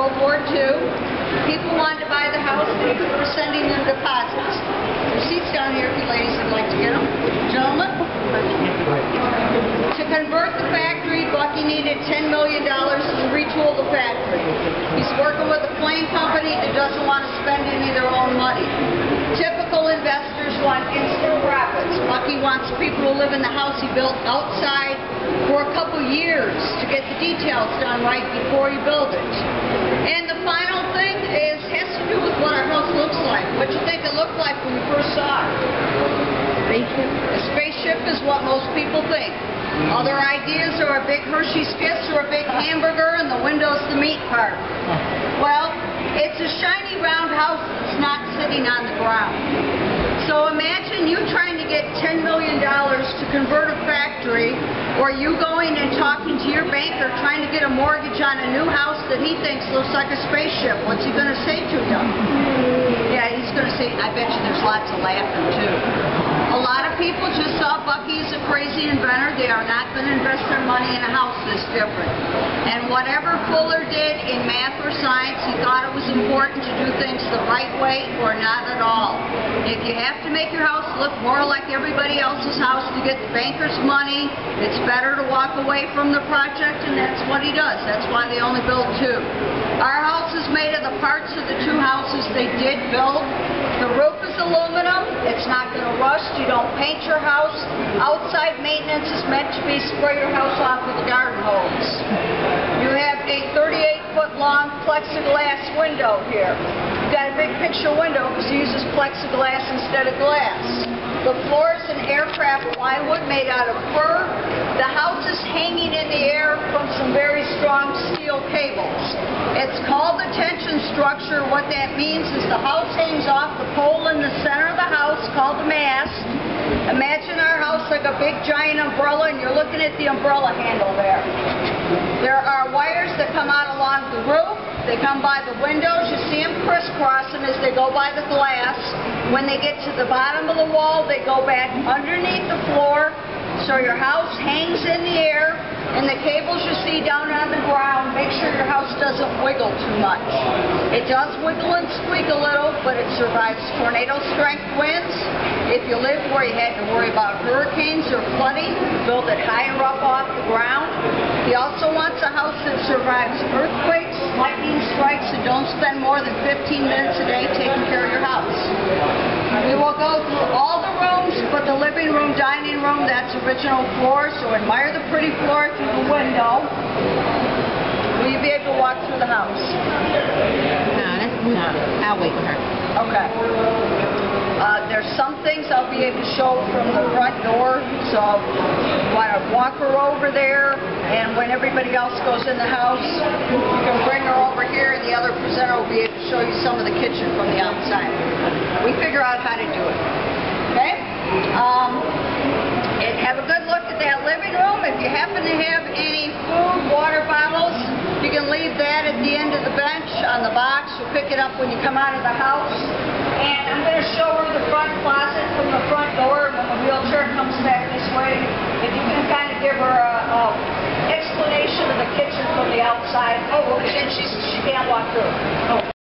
World War II. People wanted to buy the house, they were sending them deposits. There's seats down here if you ladies would like to get them. Gentlemen? To convert the factory, Bucky needed $10 million to retool the factory. He's working with a plane company that doesn't want to spend any of their own money. Typical investors want instant profits. Bucky wants people to live in the house he built outside for a couple years to get the details done right before you build it. And the final thing has to do with what our house looks like. What you think it looked like when you first saw it? Spaceship? A spaceship is what most people think. Other ideas are a big Hershey's Kiss or a big hamburger and the window's the meat part. Well, it's a shiny round house that's not sitting on the ground. So imagine you trying to get $10 million to convert a factory, or you going and talking to your banker trying to get a mortgage on a new house that he thinks looks like a spaceship. What's he going to say to you? Yeah, he's going to say, I bet you there's lots of laughing too. A lot of people just saw Bucky as a crazy inventor. They are not going to invest their money in a house this different. And whatever Fuller did in math or science, he thought it was important to do things the right way or not at all. If you have to make your house look more like everybody else's house to get the banker's money, it's better to walk away from the project, and that's what he does. That's why they only build two. Our house is made of the parts of the two houses they did build. The roof is aluminum. It's not going to rust. You don't paint your house. Outside maintenance is meant to be spray your house off with a garden hose. You have a 38-foot long plexiglass window here. You've got a big picture window because it uses plexiglass instead of glass. The floor is an aircraft plywood made out of fir. The house is hanging in the air from some very strong steel cables. It's called a tension structure. What that means is the house hangs off the pole in the center of the house called the mast. Imagine our house like a big giant umbrella, and you're looking at the umbrella handle there. There are wires that come out along the roof. They come by the windows. You see them crisscrossing as they go by the glass. When they get to the bottom of the wall, they go back underneath the floor. So your house hangs in the air, and the cables you see down on the ground, make sure your house doesn't wiggle too much. It does wiggle and squeak a little, but it survives tornado-strength winds. If you lived where you had to worry about hurricanes or flooding, build it higher up off the ground. He also wants a house that survives earthquakes, lightning strikes, and don't spend more than 15 minutes a day taking care of your house. We will go through all the rooms, but the living room, dining room, that's original floor, so admire the pretty floor through the window. Will you be able to walk through the house? No, I'll wait for her. Okay. There's some things I'll be able to show from the front door, so I want to walk her over there, and when everybody else goes in the house, you can bring her over here, and the other presenter will be able to show you some of the kitchen from the outside. We figure out how to do it. Okay? And have a good look at that living room. If you happen to have any food, water bottles, you can leave that at the end of the bench on the box. You'll pick it up when you come out of the house. And I'm going to show her the front closet from the front door. When the wheelchair comes back this way, if you can kind of give her an explanation of the kitchen from the outside. Oh, okay, then she can't walk through. Oh.